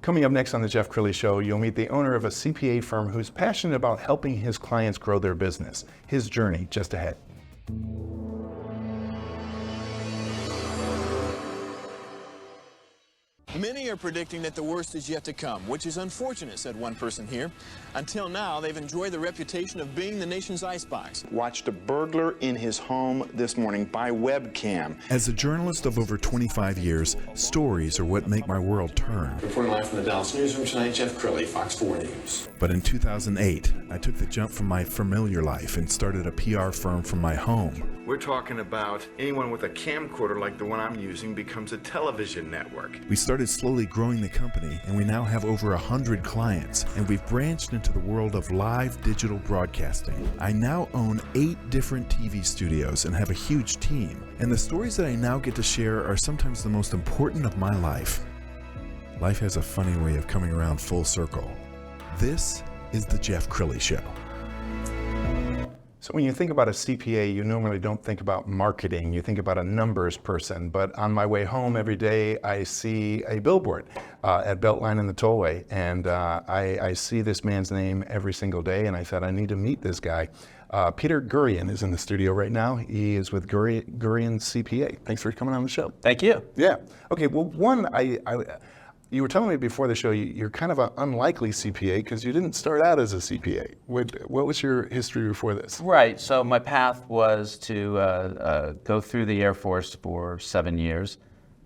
Coming up next on the Jeff Crilley Show, you'll meet the owner of a CPA firm who's passionate about helping his clients grow their business. His journey just ahead. Many are predicting that the worst is yet to come, which is unfortunate, said one person here. Until now, they've enjoyed the reputation of being the nation's icebox. Watched a burglar in his home this morning by webcam. As a journalist of over 25 years, stories are what make my world turn. Reporting live from the Dallas newsroom tonight, Jeff Crilley, Fox 4 News. But in 2008, I took the jump from my familiar life and started a PR firm from my home. We're talking about anyone with a camcorder like the one I'm using becomes a television network. We started slowly growing the company, and we now have over 100 clients, and we've branched into the world of live digital broadcasting. I now own 8 different TV studios and have a huge team, and the stories that I now get to share are sometimes the most important of my life. Life has a funny way of coming around full circle. This is the Jeff Crilley Show. So when you think about a CPA, you normally don't think about marketing. You think about a numbers person. But on my way home every day, I see a billboard at Beltline in the Tollway. And I see this man's name every single day. And I said, I need to meet this guy. Peter Gurian is in the studio right now. He is with Gurian CPA. Thanks for coming on the show. Thank you. Yeah. Okay, well, you were telling me before the show you're kind of an unlikely CPA because you didn't start out as a CPA. What was your history before this? Right. So my path was to go through the Air Force for 7 years.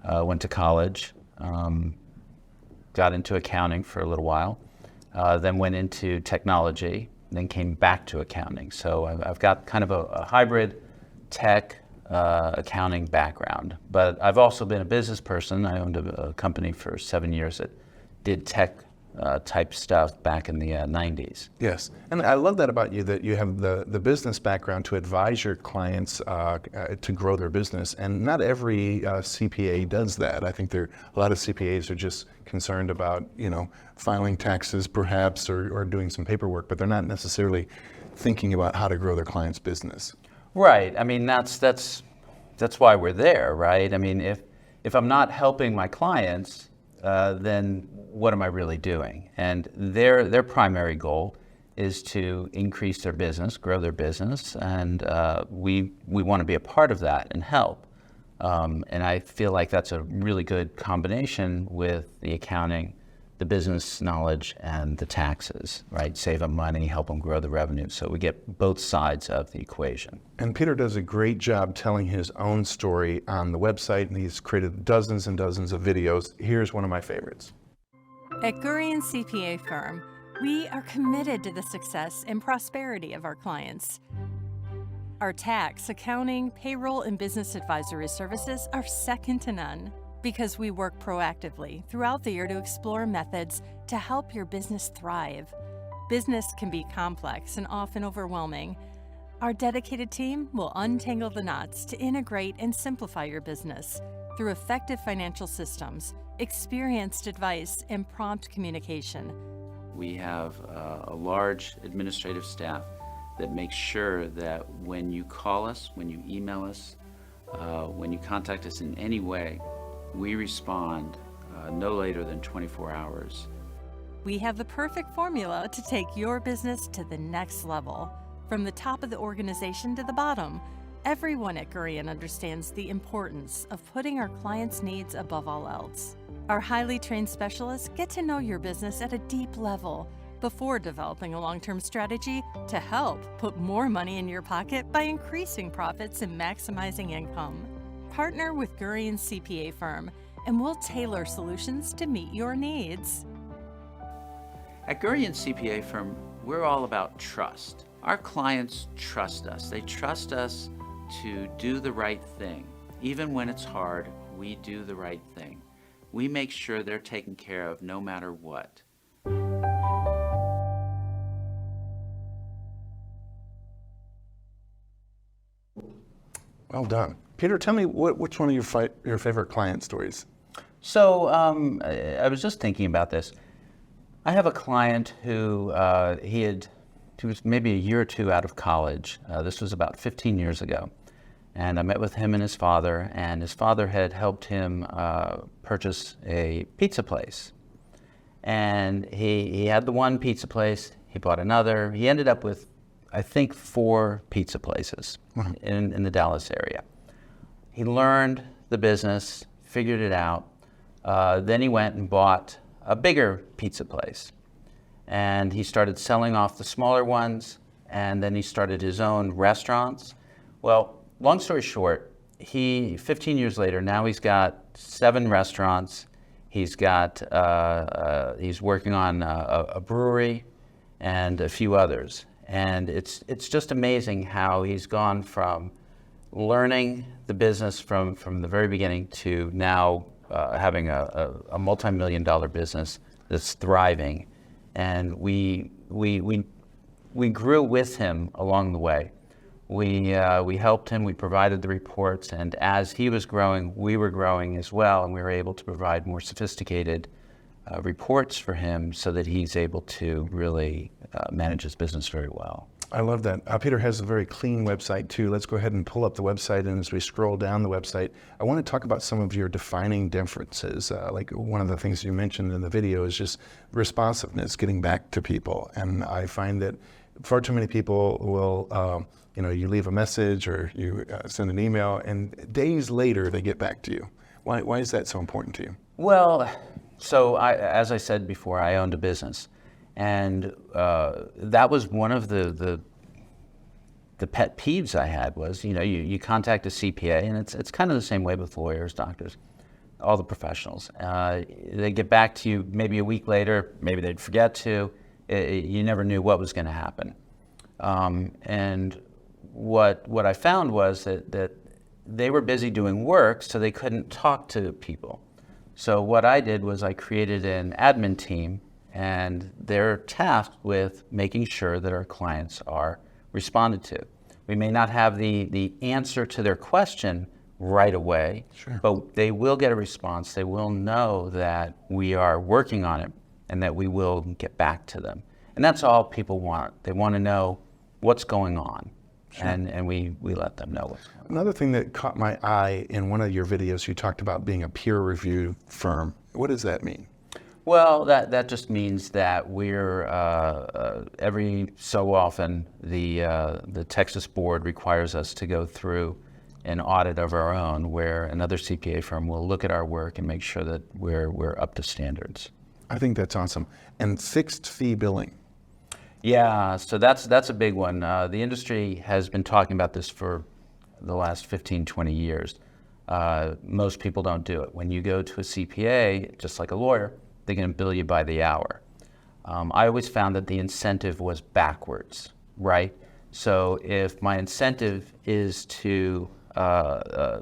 Went to college, got into accounting for a little while, then went into technology, then came back to accounting. So I've got kind of a hybrid tech accounting background, but I've also been a business person. I owned a company for 7 years that did tech type stuff back in the 90s. Yes, and I love that about you, that you have the business background to advise your clients to grow their business, and not every CPA does that. I think a lot of CPAs are just concerned about, filing taxes perhaps, or doing some paperwork, but they're not necessarily thinking about how to grow their client's business. Right. I mean, that's why we're there, right? I mean, if I'm not helping my clients, then what am I really doing? And their primary goal is to increase their business, grow their business, and we want to be a part of that and help. And I feel like that's a really good combination with the accounting, the business knowledge, and the taxes, right? Save them money, help them grow the revenue. So we get both sides of the equation. And Peter does a great job telling his own story on the website, and he's created dozens and dozens of videos. Here's one of my favorites. At Gurian CPA firm, we are committed to the success and prosperity of our clients. Our tax, accounting, payroll, and business advisory services are second to none, because we work proactively throughout the year to explore methods to help your business thrive. Business can be complex and often overwhelming. Our dedicated team will untangle the knots to integrate and simplify your business through effective financial systems, experienced advice, and prompt communication. We have a large administrative staff that makes sure that when you call us, when you email us, when you contact us in any way, we respond no later than 24 hours. We have the perfect formula to take your business to the next level. From the top of the organization to the bottom, everyone at Gurian understands the importance of putting our clients' needs above all else. Our highly trained specialists get to know your business at a deep level before developing a long-term strategy to help put more money in your pocket by increasing profits and maximizing income. Partner with Gurian CPA firm, and we'll tailor solutions to meet your needs. At Gurian CPA firm, we're all about trust. Our clients trust us. They trust us to do the right thing. Even when it's hard, we do the right thing. We make sure they're taken care of no matter what. Well done. Peter, tell me which one of your favorite client stories? So I was just thinking about this. I have a client who he was maybe a year or two out of college. This was about 15 years ago. And I met with him and his father had helped him purchase a pizza place. And he had the one pizza place, he bought another. He ended up with, I think, 4 pizza places in the Dallas area. He learned the business, figured it out. Then he went and bought a bigger pizza place. And he started selling off the smaller ones, and then he started his own restaurants. Well, long story short, 15 years later, now he's got 7 restaurants. He's got, he's working on a brewery and a few others. And it's just amazing how he's gone from learning the business from the very beginning to now having a multi-million-dollar business that's thriving. And we grew with him along the way. We helped him, we provided the reports, and as he was growing, we were growing as well, and we were able to provide more sophisticated reports for him so that he's able to really manage his business very well. I love that. Peter has a very clean website too. Let's go ahead and pull up the website, and as we scroll down the website, I want to talk about some of your defining differences. Like one of the things you mentioned in the video is just responsiveness, getting back to people. And I find that far too many people will, you leave a message or you send an email, and days later they get back to you. Why is that so important to you? Well, so as I said before, I owned a business. And that was one of the pet peeves I had was, you contact a CPA, and it's kind of the same way with lawyers, doctors, all the professionals. They get back to you maybe a week later, maybe they'd forget to. You never knew what was going to happen. And what I found was that they were busy doing work, so they couldn't talk to people. So what I did was I created an admin team, and they're tasked with making sure that our clients are responded to. We may not have the answer to their question right away, sure, but they will get a response. They will know that we are working on it and that we will get back to them. And that's all people want. They want to know what's going on. Sure. And we let them know what's going on. Another thing that caught my eye in one of your videos, you talked about being a peer review firm. What does that mean? Well, that just means that we're every so often the Texas board requires us to go through an audit of our own, where another CPA firm will look at our work and make sure that we're up to standards. I think that's awesome. And fixed fee billing. Yeah, so that's a big one. The industry has been talking about this for the last 15, 20 years. Most people don't do it. When you go to a CPA, just like a lawyer, they're going to bill you by the hour. I always found that the incentive was backwards, right? So if my incentive is to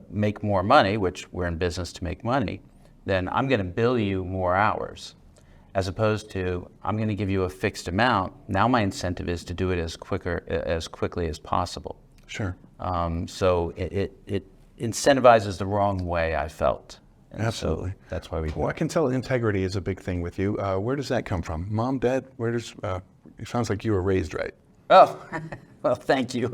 make more money, which we're in business to make money, then I'm going to bill you more hours, as opposed to I'm going to give you a fixed amount. Now my incentive is to do it as quickly as possible. Sure. So it incentivizes the wrong way, I felt. And absolutely. So that's why we do Well, I can tell integrity is a big thing with you. Where does that come from? Mom, Dad? It sounds like you were raised right. Oh, well, thank you.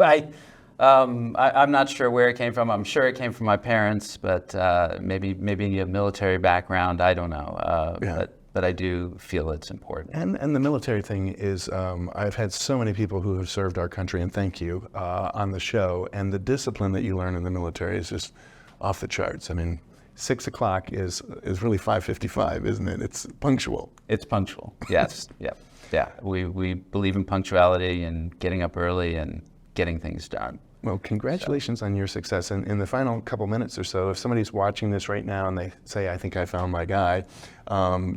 I'm not sure where it came from. I'm sure it came from my parents, but maybe a military background. I don't know. Yeah. But I do feel it's important. And the military thing is, I've had so many people who have served our country, and thank you, on the show. And the discipline that you learn in the military is just off the charts. I mean, 6 o'clock is really 5:55, isn't it? It's punctual. It's punctual. Yes. Yeah. We believe in punctuality and getting up early and getting things done. Well, congratulations on your success. And in the final couple minutes or so, if somebody's watching this right now and they say, I think I found my guy,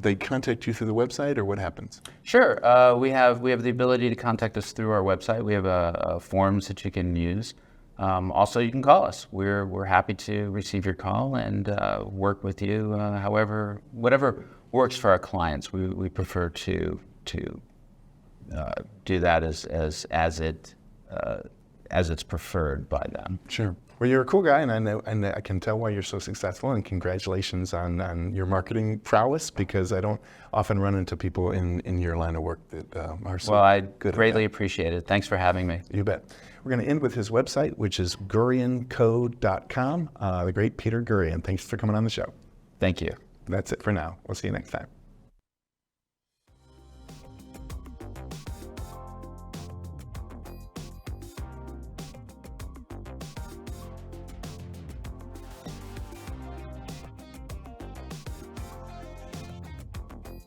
they contact you through the website, or what happens? Sure. We have the ability to contact us through our website. We have forms that you can use. Also, you can call us. We're happy to receive your call and work with you. Whatever works for our clients. We prefer to do that as it's preferred by them. Sure. Well, you're a cool guy, and I can tell why you're so successful. And congratulations on your marketing prowess, because I don't often run into people in your line of work that are so good. I greatly appreciate it. Thanks for having me. You bet. We're going to end with his website, which is gurianco.com. The great Peter Gurian. Thanks for coming on the show. Thank you. That's it for now. We'll see you next time.